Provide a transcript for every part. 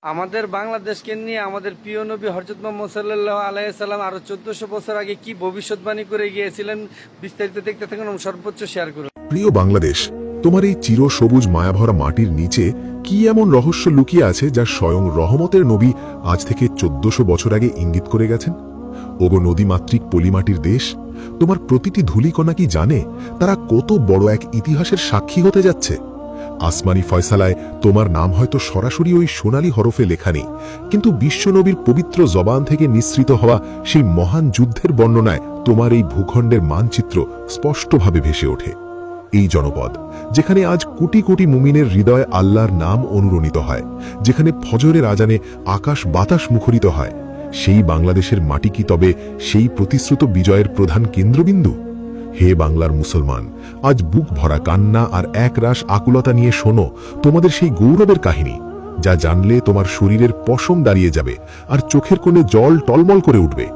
আমাদের বাংলাদেশকে নিয়ে আমাদের প্রিয় নবী হযরত মুহাম্মদ সাল্লাল্লাহু আলাইহি সাল্লাম আরো 1400 বছর আগে কি ভবিষ্যৎবাণী করে গিয়েছিলেন, বিস্তারিত দেখতে থাকুন এবং সর্বোচ্চ শেয়ার করুন। প্রিয় বাংলাদেশ, তোমার এই চিরসবুজ মায়াভরা মাটির নিচে কি এমন রহস্য লুকিয়ে আছে যা স্বয়ং রহমতের নবী আজ থেকে 1400 বছর আগে ইঙ্গিত করে গেছেন? ওগো নদীমাতৃক পলিমাটির দেশ, তোমার প্রতিটি ধূলিকণা কি জানে তারা কত বড় এক ইতিহাসের সাক্ষী হতে যাচ্ছে? আসমানি ফয়সালায় তোমার নাম হয়তো সরাসরি ওই সোনালী হরফে লেখা নেই, কিন্তু বিশ্বনবীর পবিত্র জবান থেকে নিঃসৃত হওয়া সেই মহান যুদ্ধের বর্ণনায় তোমার এই ভূখণ্ডের মানচিত্র স্পষ্টভাবে ভেসে ওঠে। এই জনপদ, যেখানে আজ কোটি কোটি মুমিনের হৃদয়ে আল্লাহর নাম অনুরণিত হয়, যেখানে ফজরের আজানে আকাশ বাতাস মুখরিত হয়, সেই বাংলাদেশের মাটি কি তবে সেই প্রতিশ্রুত বিজয়ের প্রধান কেন্দ্রবিন্দু? হে বাংলার মুসলমান, আজ বুক ভরা কান্না আর একরাশ আকুলতা নিয়ে শোনো তোমাদের সেই গৌরবের কাহিনী, যা জানলে তোমার শরীরের পশম দাঁড়িয়ে যাবে আর চোখের কোণে জল টলমল করে উঠবে।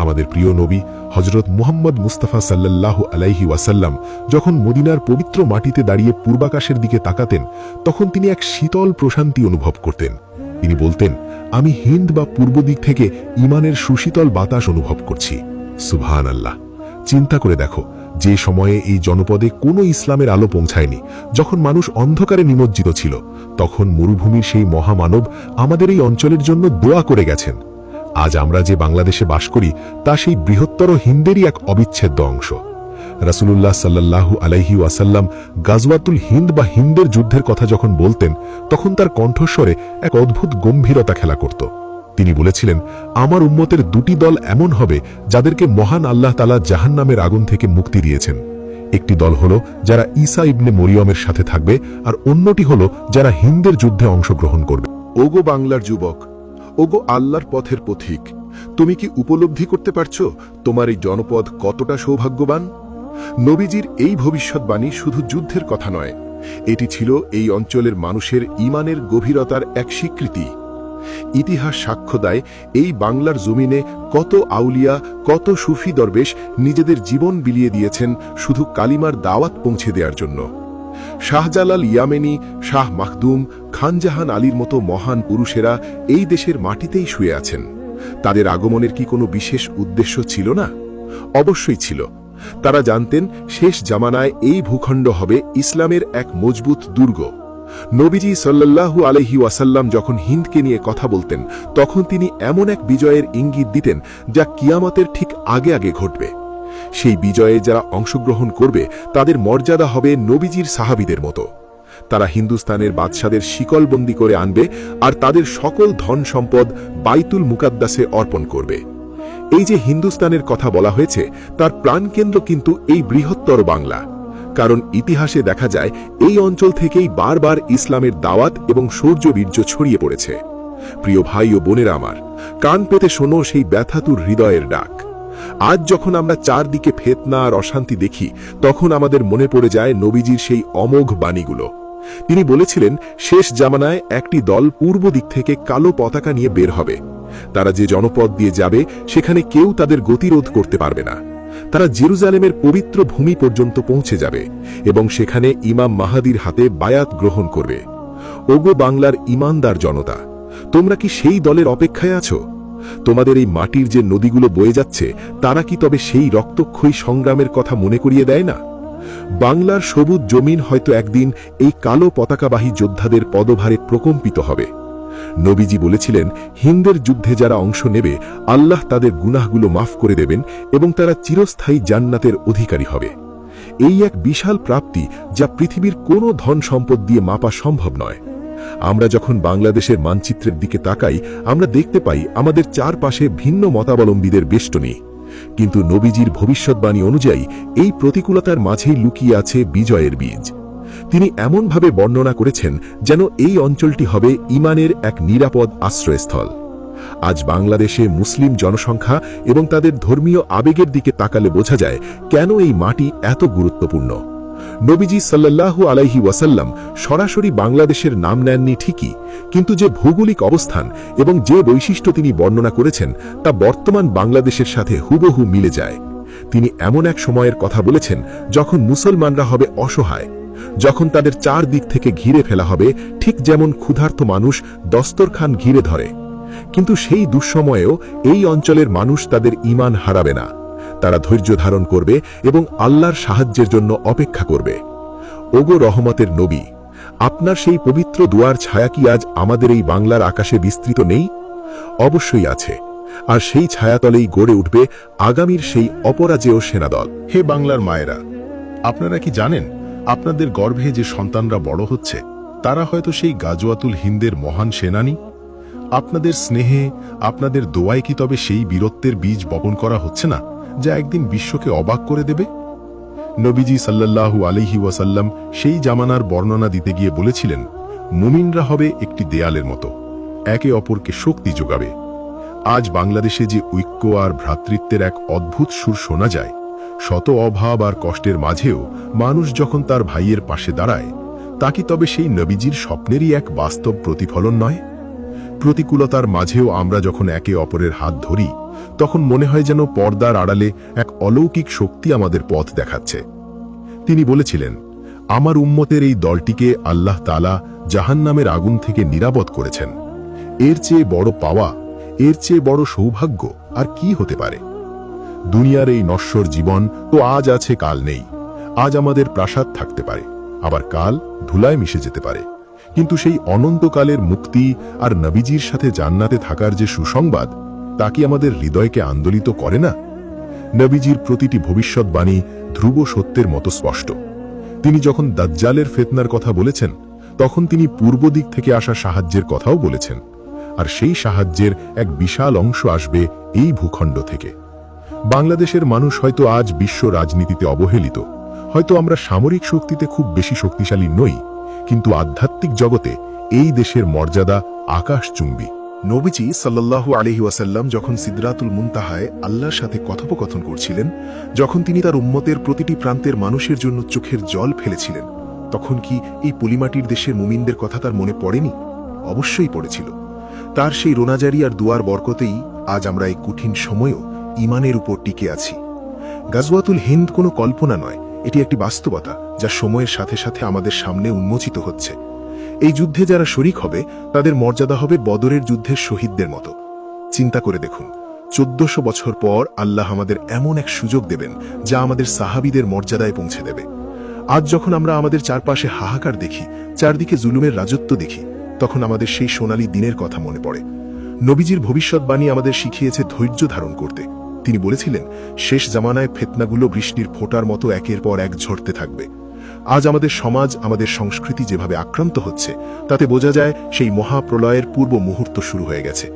আমাদের প্রিয় নবী হযরত মুহাম্মদ মুস্তাফা সাল্লাল্লাহু আলাইহি ওয়াসাল্লাম যখন মদিনার পবিত্র মাটিতে দাঁড়িয়ে পূর্বাকাশের দিকে তাকাতেন, তখন তিনি এক শীতল প্রশান্তি অনুভব করতেন। তিনি বলতেন, আমি হিন্দ বা পূর্ব দিক থেকে ঈমানের সুশীতল বাতাস অনুভব করছি। সুবহানাল্লাহ! চিন্তা করে দেখো, যে সময়ে এই জনপদে কোনো ইসলামের আলো পৌঁছায়নি, যখন মানুষ অন্ধকারে নিমজ্জিত ছিল, তখন মরুভূমির সেই মহামানব আমাদের এই অঞ্চলের জন্য দোয়া করে গেছেন। আজ আমরা যে বাংলাদেশে বাস করি তা সেই বৃহত্তর হিন্দেরই এক অবিচ্ছেদ্য অংশ। রাসূলুল্লাহ সাল্লাল্লাহু আলাইহি ওয়াসাল্লাম গাজওয়াতুল হিন্দ বা হিন্দের যুদ্ধের কথা যখন বলতেন, তখন তার কণ্ঠস্বরে এক অদ্ভুত গম্ভীরতা খেলা করত। তিনি বলেছিলেন, আমার উম্মতের দুটি দল এমন হবে যাদেরকে মহান আল্লাহ তাআলা জাহান্নামের আগুন থেকে মুক্তি দিয়েছেন। একটি দল হলো যারা ঈসা ইবনে মরিয়মের সাথে থাকবে, আর অন্যটি হলো যারা হিন্দের যুদ্ধে অংশগ্রহণ করবে। ওগো বাংলার যুবক, ওগো আল্লাহর পথের পথিক, তুমি কি উপলব্ধি করতে পারছো তোমার এই জনপদ কতটা সৌভাগ্যবান? নবীজির এই ভবিষ্যৎবাণী শুধু যুদ্ধের কথা নয়, এটি ছিল এই অঞ্চলের মানুষের ঈমানের গভীরতার এক স্বীকৃতি। ইতিহাস সাক্ষ্য দেয়, এই বাংলার জমিনে কত আউলিয়া, কত সুফি দরবেশ নিজেদের জীবন বিলিয়ে দিয়েছেন শুধু কালিমার দাওয়াত পৌঁছে দেওয়ার জন্য। শাহজালাল ইয়ামেনি, শাহ মাখদুম, খানজাহান আলীর মতো মহান পুরুষেরা এই দেশের মাটিতেই শুয়ে আছেন। তাদের আগমনের কি কোনো বিশেষ উদ্দেশ্য ছিল না? অবশ্যই ছিল। তারা জানতেন শেষ জামানায় এই ভূখণ্ড হবে ইসলামের এক মজবুত দুর্গ। নবীজি সাল্লাল্লাহু আলাইহি ওয়াসাল্লাম যখন হিন্দকে নিয়ে কথা বলতেন, তখন তিনি এমন এক বিজয়ের ইঙ্গিত দিতেন যা কিয়ামতের ঠিক আগে আগে ঘটবে। সেই বিজয়ে যারা অংশগ্রহণ করবে তাদের মর্যাদা হবে নবীজির সাহাবীদের মতো। তারা হিন্দুস্তানের বাদশাদের শিকলবন্দি করে আনবে আর তাদের সকল ধন সম্পদ বাইতুল মুকাদ্দাসে অর্পণ করবে। এই যে হিন্দুস্তানের কথা বলা হয়েছে, তার প্রাণকেন্দ্র কিন্তু এই বৃহত্তর বাংলা। কারণ ইতিহাসে দেখা যায় এই অঞ্চল থেকেই বারবার ইসলামের দাওয়াত এবং শৌর্যবীর্য ছড়িয়ে পড়েছে। প্রিয় ভাই ও বোনেরা আমার, কান পেতে শোনো সেই ব্যথাতুর হৃদয়ের ডাক। আজ যখন আমরা চারদিকে ফিতনা আর অশান্তি দেখি, তখন আমাদের মনে পড়ে যায় নবীজির সেই অমোঘ বাণীগুলো। তিনি বলেছিলেন, শেষ জামানায় একটি দল পূর্ব দিক থেকে কালো পতাকা নিয়ে বের হবে। তারা যে জনপদ দিয়ে যাবে সেখানে কেউ তাদের গতিরোধ করতে পারবে না। তারা জেরুজালেমের পবিত্র ভূমি পর্যন্ত পৌঁছে যাবে এবং সেখানে ইমাম মাহাদির হাতে বায়াত গ্রহণ করবে। ওগো বাংলার ঈমানদার জনতা, তোমরা কি সেই দলের অপেক্ষায় আছো? তোমাদের এই মাটির যে নদীগুলো বয়ে যাচ্ছে, তারা কি তবে সেই রক্তক্ষয়ী সংগ্রামের কথা মনে করিয়ে দেয় না? বাংলার সবুজ জমিন হয়তো একদিন এই কালো পতাকাবাহী যোদ্ধাদের পদভারে প্রকম্পিত হবে। নবীজি বলেছিলেন, হিন্দের যুদ্ধে যারা অংশ নেবে, আল্লাহ তাদের গুনাহগুলো মাফ করে দেবেন এবং তারা চিরস্থায়ী জান্নাতের অধিকারী হবে। এই এক বিশাল প্রাপ্তি যা পৃথিবীর কোনো ধন সম্পদ দিয়ে মাপা সম্ভব নয়। আমরা যখন বাংলাদেশের মানচিত্রের দিকে তাকাই, আমরা দেখতে পাই আমাদের চারপাশে ভিন্ন মতাবলম্বীদের বেষ্টনী। কিন্তু নবীজির ভবিষ্যৎবাণী অনুযায়ী এই প্রতিকূলতার মাঝেই লুকিয়ে আছে বিজয়ের বীজ। তিনি এমনভাবে বর্ণনা করেছেন যেন এই অঞ্চলটি হবে ঈমানের এক নিরাপদ আশ্রয়স্থল। আজ বাংলাদেশে মুসলিম জনসংখ্যা এবং তাদের ধর্মীয় আবেগের দিকে তাকালে বোঝা যায় কেন এই মাটি এত গুরুত্বপূর্ণ। নবীজি সাল্লাল্লাহু আলাইহি ওয়াসাল্লাম সরাসরি বাংলাদেশের নাম নেননি ঠিকই, কিন্তু যে ভৌগোলিক অবস্থান এবং যে বৈশিষ্ট্য তিনি বর্ণনা করেছেন তা বর্তমান বাংলাদেশের সাথে হুবহু মিলে যায়। তিনি এমন এক সময়ের কথা বলেছেন যখন মুসলমানরা হবে অসহায়, যখন তাদের চারদিক থেকে ঘিরে ফেলা হবে, ঠিক যেমন ক্ষুধার্ত মানুষ দস্তরখান ঘিরে ধরে। কিন্তু সেই দুঃসময়েও এই অঞ্চলের মানুষ তাদের ঈমান হারাবে না। তারা ধৈর্য ধারণ করবে এবং আল্লাহর সাহায্যের জন্য অপেক্ষা করবে। ওগো রহমতের নবী, আপনার সেই পবিত্র দুয়ার ছায়া কি আজ আমাদের এই বাংলার আকাশে বিস্তৃত নেই? অবশ্যই আছে, আর সেই ছায়াতলেই গড়ে উঠবে আগামীর সেই অপরাজেয় সেনাদল। হে বাংলার মায়েরা, আপনারা কি জানেন আপনাদের গর্ভে যে সন্তানরা বড় হচ্ছে তারা হয়তো সেই গাজওয়াতুল হিন্দের মহান সেনানী? আপনাদের স্নেহে, আপনাদের দোয়ায় কি তবে সেই বীরত্বের বীজ বপন করা হচ্ছে না, যা একদিন বিশ্বকে অবাক করে দেবে? নবীজি সাল্লাল্লাহু আলাইহি ওয়াসাল্লাম সেই জামানার বর্ণনা দিতে গিয়ে বলেছিলেন, মুমিনরা হবে একটি দেয়ালের মতো, একে অপরকে শক্তি যোগাবে। আজ বাংলাদেশে যে ঐক্য আর ভ্রাতৃত্বের এক অদ্ভুত সুর শোনা যায়, শত অভাব আর কষ্টের মাঝেও মানুষ যখন তার ভাইয়ের পাশে দাঁড়ায়, তা কি তবে সেই নবীজির স্বপ্নেরই এক বাস্তব প্রতিফলন নয়? প্রতিকূলতার মাঝেও আমরা যখন একে অপরের হাত ধরি, তখন মনে হয় যেন পর্দার আড়ালে এক অলৌকিক শক্তি আমাদের পথ দেখাচ্ছে। তিনি বলেছিলেন, আমার উম্মতের এই দলটিকে আল্লাহ তাআলা জাহান্নামের আগুন থেকে নিরাপদ করেছেন। এর চেয়ে বড় পাওয়া, এর চেয়ে বড় সৌভাগ্য আর কি হতে পারে? দুনিয়ার এই নশ্বর জীবন তো আজ আছে কাল নেই। আজ আমাদের প্রাসাদ থাকতে পারে, আবার কাল ধুলায় মিশে যেতে পারে, কিন্তু সেই অনন্তকালের মুক্তি আর নবীজির সাথে জান্নাতে থাকার যে সুসংবাদ, তা কি আমাদের হৃদয়কে আন্দোলিত করে না? নবীজির প্রতিটি ভবিষ্যৎবাণী ধ্রুব সত্যের মতো স্পষ্ট। তিনি যখন দাজ্জালের ফিতনার কথা বলেছেন, তখন তিনি পূর্ব দিক থেকে আসা সাহায্যের কথাও বলেছেন, আর সেই সাহায্যের এক বিশাল অংশ আসবে এই ভূখণ্ড থেকে। বাংলাদেশের মানুষ হয়তো আজ বিশ্ব রাজনীতিতে অবহেলিত, হয়তো আমরা সামরিক শক্তিতে খুব বেশি শক্তিশালী নই, কিন্তু আধ্যাত্মিক জগতে এই দেশের মর্যাদা আকাশচুম্বী। নবীজি সাল্লাল্লাহু আলাইহি ওয়াসাল্লাম যখন সিদরাতুল মুনতাহায় আল্লাহর সাথে কথোপকথন করছিলেন, যখন তিনি তার উম্মতের প্রতিটি প্রান্তের মানুষের জন্য চোখের জল ফেলেছিলেন, তখন কি এই পলিমাটির দেশের মুমিনদের কথা তার মনে পড়েনি? অবশ্যই পড়েছিল। তার সেই রোনাজারি আর দুয়ার বরকতেই আজ আমরা এই কঠিন সময়েও ঈমানের উপর টিকে আছি। গাজওয়াতুল হিন্দ কোনো কল্পনা নয়, এটি একটি বাস্তবতা যা সময়ের সাথে সাথে আমাদের সামনে উন্মোচিত হচ্ছে। এই যুদ্ধে যারা শরিক হবে, তাদের মর্যাদা হবে বদরের যুদ্ধের শহীদদের মতো। চিন্তা করে দেখুন, 1400 বছর পর আল্লাহ আমাদের এমন এক সুযোগ দেবেন যা আমাদের সাহাবীদের মর্যাদায় পৌঁছে দেবে। আজ যখন আমরা আমাদের চারপাশে হাহাকার দেখি, চারদিকে জুলুমের রাজত্ব দেখি, তখন আমাদের সেই সোনালী দিনের কথা মনে পড়ে। নবীজির ভবিষ্যৎবাণী আমাদের শিখিয়েছে ধৈর্য ধারণ করতে। তিনি বলেছিলেন, শেষ জামানায় ফিতনাগুলো বৃষ্টির ফোঁটার মতো একের পর এক ঝরতে থাকবে। আজ আমাদের সমাজ, আমাদের সংস্কৃতি যেভাবে আক্রান্ত হচ্ছে, তাতে বোঝা যায় সেই মহাপ্রলয়ের পূর্ব মুহূর্ত শুরু হয়ে গেছে।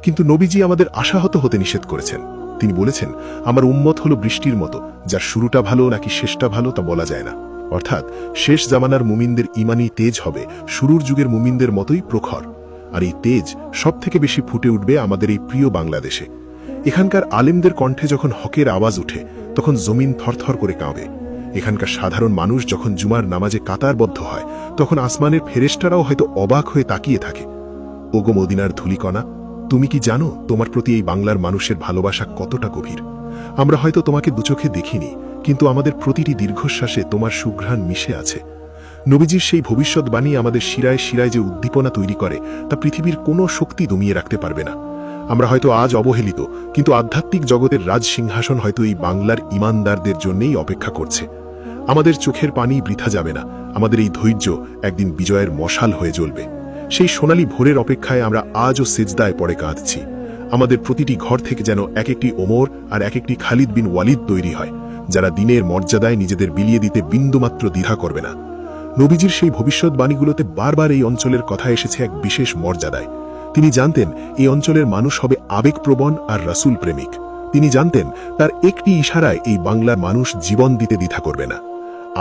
কিন্তু নবীজি আমাদের আশাহত হতে নিষেধ করেছেন। তিনি বলেছেন, আমার উম্মত হলো বৃষ্টির মতো, যার শুরুটা ভালো নাকি শেষটা ভালো তা বলা যায় না। অর্থাৎ শেষ জামানার মুমিনদের ঈমানি তেজ হবে শুরুর যুগের মুমিনদের মতোই প্রখর, আর এই তেজ সবথেকে বেশি ফুটে উঠবে আমাদের এই প্রিয় বাংলাদেশে। এখানকার আলেমদের কণ্ঠে যখন হকের আওয়াজ ওঠে, তখন জমিন থরথর করে কাঁপে। এখানকার সাধারণ মানুষ যখন জুমার নামাজে কাতারবদ্ধ হয়, তখন আসমানের ফেরেশতারাও হয়তো অবাক হয়ে তাকিয়ে থাকে। ওগো মদিনার ধূলিকণা, তুমি কি জানো তোমার প্রতি এই বাংলার মানুষের ভালোবাসা কতটা গভীর? আমরা হয়তো তোমাকে দুচোখে দেখিনি, কিন্তু আমাদের প্রতিটি দীর্ঘশ্বাসে তোমার সুঘ্রাণ মিশে আছে। নবীজির সেই ভবিষ্যৎবাণী আমাদের শিরায় শিরায় যে উদ্দীপনা তৈরি করে, তা পৃথিবীর কোনো শক্তি দমিয়ে রাখতে পারবে না। আমরা হয়তো আজ অবহেলিত, কিন্তু আধ্যাত্মিক জগতের রাজ সিংহাসন হয়তো এই বাংলার ঈমানদারদের জন্যই অপেক্ষা করছে। আমাদের চোখের পানি বৃথা যাবে না, আমাদের এই ধৈর্য একদিন বিজয়ের মশাল হয়ে জ্বলবে। সেই সোনালী ভোরের অপেক্ষায় আমরা আজও সিজদায় পড়ে কাঁদছি। আমাদের প্রতিটি ঘর থেকে যেন এক একটি ওমর আর এক একটি খালিদ বিন ওয়ালিদ তৈরি হয়, যারা দিনের মর্যাদায় নিজেদের বিলিয়ে দিতে বিন্দুমাত্র দ্বিধা করবে না। নবীজির সেই ভবিষ্যৎবাণীগুলোতে বারবার এই অঞ্চলের কথা এসেছে এক বিশেষ মর্যাদায়। তিনি জানতেন এই অঞ্চলের মানুষ হবে আবেগপ্রবণ আর রাসূল প্রেমিক। তিনি জানতেন তার একটি ইশারায় এই বাংলার মানুষ জীবন দিতে দ্বিধা করবে না।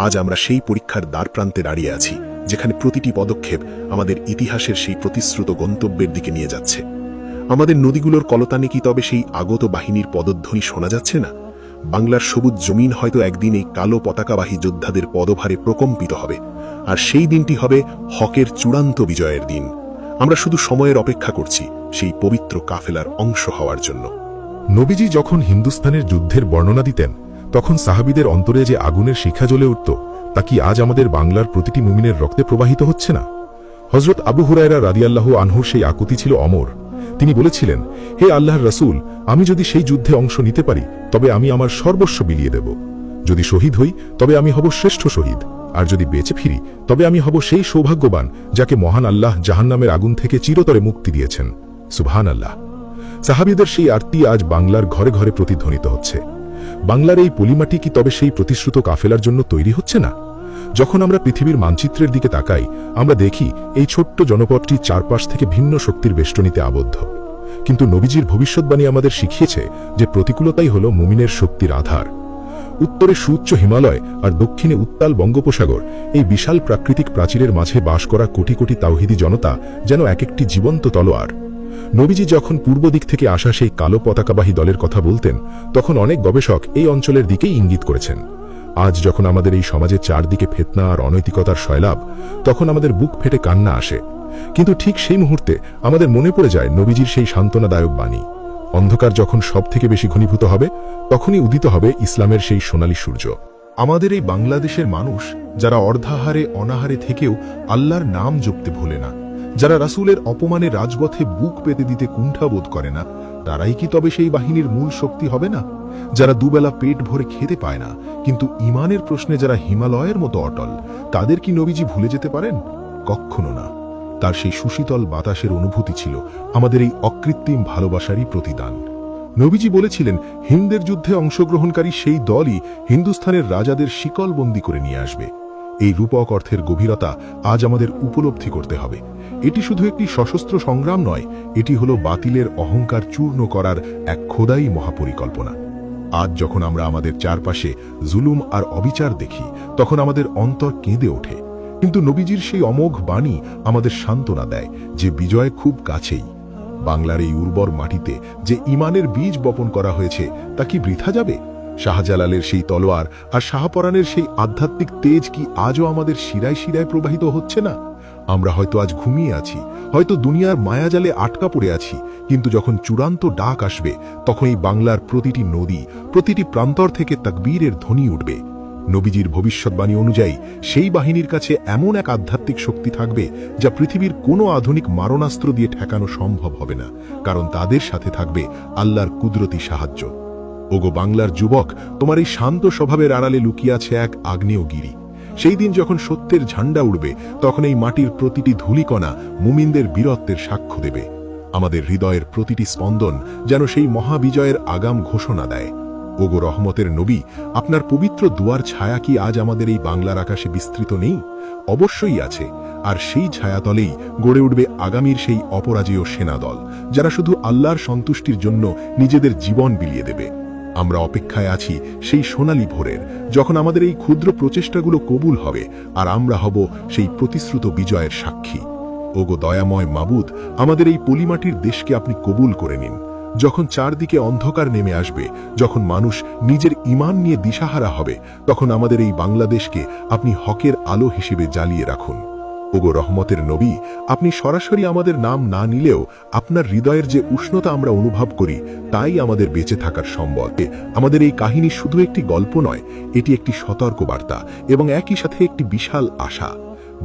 আজ আমরা সেই পরীক্ষার দ্বারপ্রান্তে দাঁড়িয়ে আছি, যেখানে প্রতিটি পদক্ষেপ আমাদের ইতিহাসের সেই প্রতিশ্রুত গন্তব্যের দিকে নিয়ে যাচ্ছে। আমাদের নদীগুলোর কলতানে কি তবে সেই আগত বাহিনীর পদধ্বনি শোনা যাচ্ছে না? বাংলার সবুজ জমিন হয়তো একদিন এই কালো পতাকাবাহী যোদ্ধাদের পদভারে প্রকম্পিত হবে, আর সেই দিনটি হবে হকের চূড়ান্ত বিজয়ের দিন। আমরা শুধু সময়ের অপেক্ষা করছি সেই পবিত্র কাফেলার অংশ হওয়ার জন্য। নবীজি যখন হিন্দুস্তানের যুদ্ধের বর্ণনা দিতেন, তখন সাহাবীদের অন্তরে যে আগুনের শিখা জ্বলে উঠত, তা কি আজ আমাদের বাংলার প্রতিটি মুমিনের রক্তে প্রবাহিত হচ্ছে না? হযরত আবু হুরায়রা রাদিয়াল্লাহু আনহুর সেই আকুতি ছিল অমর। তিনি বলেছিলেন, হে আল্লাহর রাসূল, আমি যদি সেই যুদ্ধে অংশ নিতে পারি তবে আমি আমার সর্বস্ব বিলিয়ে দেব। যদি শহীদ হই তবে আমি হব শ্রেষ্ঠ শহীদ, আর যদি বেঁচে ফিরি তবে আমি হব সেই সৌভাগ্যবান যাকে মহান আল্লাহ জাহান্নামের আগুন থেকে চিরতরে মুক্তি দিয়েছেন। সুবহানাল্লাহ। সাহাবীদের সেই আরতি আজ বাংলার ঘরে ঘরে প্রতিধ্বনিত হচ্ছে। বাংলার এই পলিমাটি কি তবে সেই প্রতিশ্রুত কাফেলার জন্য তৈরি হচ্ছে না? যখন আমরা পৃথিবীর মানচিত্রের দিকে তাকাই, আমরা দেখি এই ছোট্ট জনপদটি চারপাশ থেকে ভিন্ন শক্তির বেষ্টনীতে আবদ্ধ। কিন্তু নবীজির ভবিষ্যৎবাণী আমাদের শিখিয়েছে যে প্রতিকূলতাই হল মুমিনের শক্তির আধার। উত্তরে সুউচ্চ হিমালয় আর দক্ষিণে উত্তাল বঙ্গোপসাগর, এই বিশাল প্রাকৃতিক প্রাচীরের মাঝে বাস করা কোটি কোটি তাওহিদি জনতা যেন এক একটি জীবন্ত তলোয়ার। নবীজি যখন পূর্ব দিক থেকে আসা সেই কালো পতাকাবাহী দলের কথা বলতেন, তখন অনেক গবেষক এই অঞ্চলের দিকেই ইঙ্গিত করেছেন। আজ যখন আমাদের এই সমাজের চারদিকে ফিতনা আর অনৈতিকতার সয়লাব, তখন আমাদের বুক ফেটে কান্না আসে। কিন্তু ঠিক সেই মুহূর্তে আমাদের মনে পড়ে যায় নবীজির সেই সান্ত্বনাদায়ক বাণী। অন্ধকার যখন সব থেকে বেশি ঘনীভূত হবে, তখনই উদিত হবে ইসলামের সেই সোনালী সূর্য। আমাদের এই বাংলাদেশের মানুষ যারা অর্ধাহারে অনাহারে থেকেও আল্লাহর নাম জপতে ভোলে না, যারা রাসূলের অপমানে রাজপথে বুক পেতে দিতে কুণ্ঠাবোধ করে না, তারাই কি তবে সেই বাহিনীর মূল শক্তি হবে না? যারা দুবেলা পেট ভরে খেতে পায় না, কিন্তু ঈমানের প্রশ্নে যারা হিমালয়ের মতো অটল, তাদের কি নবীজি ভুলে যেতে পারেন? কখনো না। তার সেই সুশীতল বাতাসের অনুভূতি ছিল আমাদের এই অকৃত্রিম ভালোবাসারই প্রতিদান। নবীজি বলেছিলেন, হিন্দের যুদ্ধে অংশগ্রহণকারী সেই দলই হিন্দুস্থানের রাজাদের শিকলবন্দি করে নিয়ে আসবে। এই রূপক অর্থের গভীরতা আজ আমাদের উপলব্ধি করতে হবে। এটি শুধু একটি সশস্ত্র সংগ্রাম নয়, এটি হলো বাতিলের অহংকার চূর্ণ করার এক খোদাই মহাপরিকল্পনা। আজ যখন আমরা আমাদের চারপাশে জুলুম আর অবিচার দেখি, তখন আমাদের অন্তর কেঁদে ওঠে। কিন্তু নবীজির সেই অমোঘ বাণী আমাদের সান্ত্বনা দেয় যে বিজয় খুব কাছেই। বাংলার এই উর্বর মাটিতে যে ঈমানের বীজ বপন করা হয়েছে, তা কি বৃথা যাবে? শাহজালালের সেই তলোয়ার আর শাহপরানের সেই আধ্যাত্মিক তেজ কি আজও আমাদের শিরায় শিরায় প্রবাহিত হচ্ছে না? আমরা হয়তো আজ ঘুমিয়ে আছি, হয়তো দুনিয়ার মায়াজালে আটকা পড়ে আছি, কিন্তু যখন চূড়ান্ত ডাক আসবে, তখন এই বাংলার প্রতিটি নদী, প্রতিটি প্রান্তর থেকে তাকবীরের ধ্বনি উঠবে। নবীজির ভবিষ্যৎবাণী অনুযায়ী সেই বাহিনীর কাছে এমন এক আধ্যাত্মিক শক্তি থাকবে যা পৃথিবীর কোনো আধুনিক মারণাস্ত্র দিয়ে ঠেকানো সম্ভব হবে না, কারণ তাদের সাথে থাকবে আল্লাহর কুদরতি সাহায্য। ওগো বাংলার যুবক, তোমার এই শান্ত স্বভাবের আড়ালে লুকিয়ে আছে এক আগ্নেয়গিরি। সেই দিন যখন সত্যের ঝান্ডা উড়বে, তখন এই মাটির প্রতিটি ধূলিকণা মুমিনদের বীরত্বের সাক্ষ্য দেবে। আমাদের হৃদয়ের প্রতিটি স্পন্দন যেন সেই মহাবিজয়ের আগাম ঘোষণা দেয়। ওগো রহমতের নবী, আপনার পবিত্র দুয়ার ছায়া কি আজ আমাদের এই বাংলার আকাশে বিস্তৃত নেই? অবশ্যই আছে। আর সেই ছায়াতলেই গড়ে উঠবে আগামীর সেই অপরাজেয় সেনাদল, যারা শুধু আল্লাহর সন্তুষ্টির জন্য নিজেদের জীবন বিলিয়ে দেবে। আমরা অপেক্ষায় আছি সেই সোনালী ভোরের, যখন আমাদের এই ক্ষুদ্র প্রচেষ্টাগুলো কবুল হবে আর আমরা হব সেই প্রতিশ্রুত বিজয়ের সাক্ষী। ওগো দয়াময় মাবুদ, আমাদের এই পলিমাটির দেশকে আপনি কবুল করে নিন। যখন চারদিকে অন্ধকার নেমে আসবে, যখন মানুষ নিজের ঈমান নিয়ে দিশাহারা হবে, তখন আমাদের এই বাংলাদেশকে আপনি হকের আলো হিসেবে জ্বালিয়ে রাখুন। ওগো রহমতের নবী, আপনি সরাসরি আমাদের নাম না নিলেও আপনার হৃদয়ের যে উষ্ণতা আমরা অনুভব করি, তাই আমাদের বেঁচে থাকার সম্বল। আমাদের এই কাহিনী শুধু একটি গল্প নয়, এটি একটি সতর্ক বার্তা এবং একই সাথে একটি বিশাল আশা।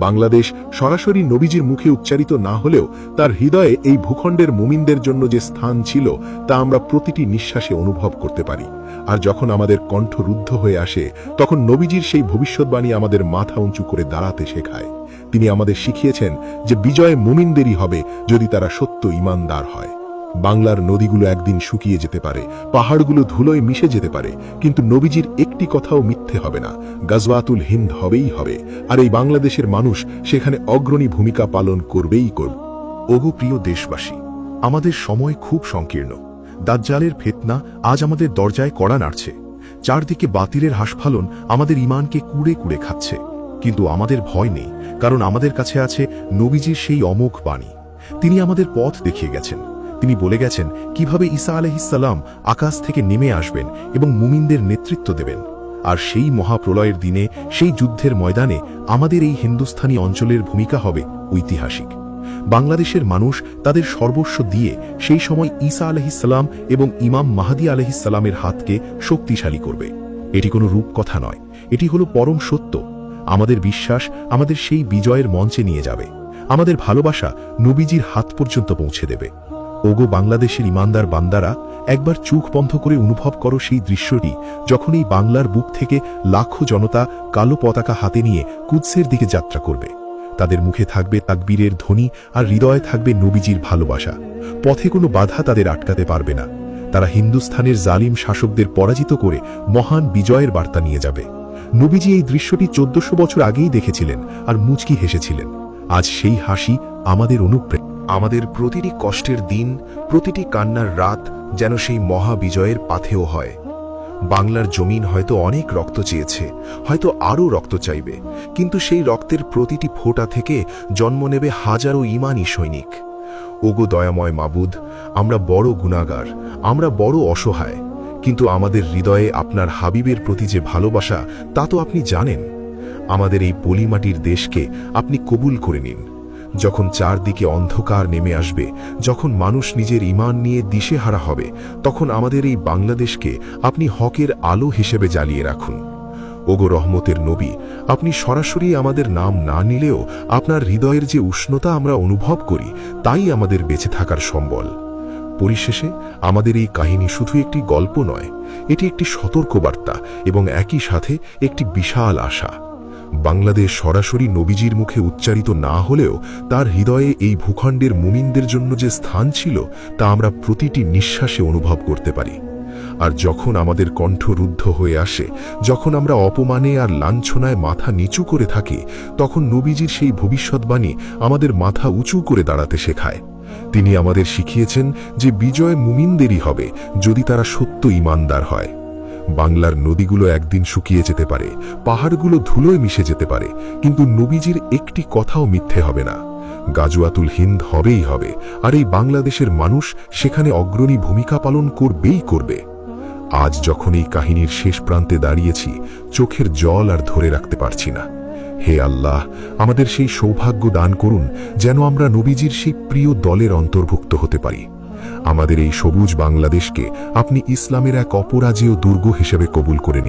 বাংলাদেশ সরাসরি নবীজির মুখে উচ্চারিত না হলেও তার হৃদয়ে এই ভূখণ্ডের মুমিনদের জন্য যে স্থান ছিল, তা আমরা প্রতিটি নিঃশ্বাসে অনুভব করতে পারি। আর যখন আমাদের কণ্ঠ রুদ্ধ হয়ে আসে, তখন নবীজির সেই ভবিষ্যৎবাণী আমাদের মাথা উঁচু করে দাঁড়াতে শেখায়। তিনি আমাদের শিখিয়েছেন যে বিজয় মুমিনদেরই হবে যদি তারা সত্য ঈমানদার হয়। বাংলার নদীগুলো একদিন শুকিয়ে যেতে পারে, পাহাড়গুলো ধুলোয় মিশে যেতে পারে, কিন্তু নবীজির একটি কথাও মিথ্যে হবে না। গাজওয়াতুল হিন্দ হবেই হবে, আর এই বাংলাদেশের মানুষ সেখানে অগ্রণী ভূমিকা পালন করবেই করবে। ওগো প্রিয় দেশবাসী, আমাদের সময় খুব সংকীর্ণ। দাজ্জালের ফিতনা আজ আমাদের দরজায় কড়া নাড়ছে। চারদিকে বাতিলের হাসফালন আমাদের ঈমানকে কুড়ে কুড়ে খাচ্ছে। কিন্তু আমাদের ভয় নেই, কারণ আমাদের কাছে আছে নবীজির সেই অমোঘ বাণী। তিনি আমাদের পথ দেখিয়ে গেছেন। তিনি বলে গেছেন কিভাবে ঈসা আলাইহিসসালাম আকাশ থেকে নেমে আসবেন এবং মুমিনদের নেতৃত্ব দেবেন। আর সেই মহাপ্রলয়ের দিনে, সেই যুদ্ধের ময়দানে আমাদের এই হিন্দুস্থানী অঞ্চলের ভূমিকা হবে ঐতিহাসিক। বাংলাদেশের মানুষ তাদের সর্বস্ব দিয়ে সেই সময় ঈসা আলাইহিসসালাম এবং ইমাম মাহদী আলাইহিসসালামের হাতকে শক্তিশালী করবে। এটি কোনো রূপকথা নয়, এটি হলো পরম সত্য। আমাদের বিশ্বাস আমাদের সেই বিজয়ের মঞ্চে নিয়ে যাবে, আমাদের ভালোবাসা নবীজির হাত পর্যন্ত পৌঁছে দেবে। ওগো বাংলাদেশের ইমানদার বান্দারা, একবার চোখ বন্ধ করে অনুভব করো সেই দৃশ্যটি, যখন এই বাংলার বুক থেকে লাখো জনতা কালো পতাকা হাতে নিয়ে কুদসের দিকে যাত্রা করবে। তাদের মুখে থাকবে তাকবীরের ধ্বনি আর হৃদয়ে থাকবে নবীজির ভালোবাসা। পথে কোনো বাধা তাদের আটকাতে পারবে না। তারা হিন্দুস্থানের জালিম শাসকদের পরাজিত করে মহান বিজয়ের বার্তা নিয়ে যাবে। নবীজি এই দৃশ্যটি 1400 বছর আগেই দেখেছিলেন আর মুচকি হেসেছিলেন। আজ সেই হাসি আমাদের অনুপ্রেরণা। আমাদের প্রতিটি কষ্টের দিন, প্রতিটি কান্নার রাত যেন সেই মহাবিজয়ের পাথেয় হয়। বাংলার জমিন হয়তো অনেক রক্ত চেয়েছে, হয়তো আরও রক্ত চাইবে, কিন্তু সেই রক্তের প্রতিটি ফোঁটা থেকে জন্ম নেবে হাজারো ঈমানী সৈনিক। ওগো দয়াময় মাবুদ, আমরা বড় গুনাহগার, আমরা বড় অসহায়, কিন্তু আমাদের হৃদয়ে আপনার হাবিবের প্রতি যে ভালোবাসা তা তো আপনি জানেন। আমাদের এই পলিমাটির দেশকে আপনি কবুল করে নিন। যখন চারদিকে অন্ধকার নেমে আসবে, যখন মানুষ নিজের ঈমান নিয়ে দিশেহারা হবে, তখন আমাদের এই বাংলাদেশকে আপনি হকের আলো হিসেবে জ্বালিয়ে রাখুন। ওগো রহমতের নবী, আপনি সরাসরি আমাদের নাম না নিলেও আপনার হৃদয়ের যে উষ্ণতা আমরা অনুভব করি, তাই আমাদের বেঁচে থাকার সম্বল। পরিশেষে আমাদের এই কাহিনী শুধু একটি গল্প নয়, এটি একটি সতর্কবার্তা এবং একই সাথে একটি বিশাল আশা। বাংলাদেশ সরাসরি নবীজির মুখে উচ্চারিত না হলেও তার হৃদয়ে এই ভূখণ্ডের মুমিনদের জন্য যে স্থান ছিল তা আমরা প্রতিটি নিঃশ্বাসে অনুভব করতে পারি। আর যখন আমাদের কণ্ঠ রুদ্ধ হয়ে আসে, যখন আমরা অপমানে আর লাঞ্ছনায় মাথা নিচু করে থাকি, তখন নবীজির সেই ভবিষ্যৎবাণী আমাদের মাথা উঁচু করে দাঁড়াতে শেখায়। তিনি আমাদের শিখিয়েছেন যে বিজয় মুমিনদেরই হবে যদি তারা সত্য ঈমানদার হয়। বাংলার নদীগুলো একদিন শুকিয়ে যেতে পারে, পাহাড়গুলো ধুলোয় মিশে যেতে পারে, কিন্তু নবীজির একটি কথাও মিথ্যে হবে না। গাজওয়াতুল হিন্দ হবেই হবে, আর এই বাংলাদেশের মানুষ সেখানে অগ্রণী ভূমিকা পালন করবেই করবে। আজ যখন এই কাহিনীর শেষ প্রান্তে দাঁড়িয়েছি, চোখের জল আর ধরে রাখতে পারছি না। হে আল্লাহ, আমাদের সেই সৌভাগ্য দান করুন যেন আমরা নবীজির সেই প্রিয় দলের অন্তর্ভুক্ত হতে পারি। আমাদের এই সবুজ বাংলাদেশকে আপনি ইসলামের এক অপরাজেয় দুর্গ হিসেবে কবুল করে নিন।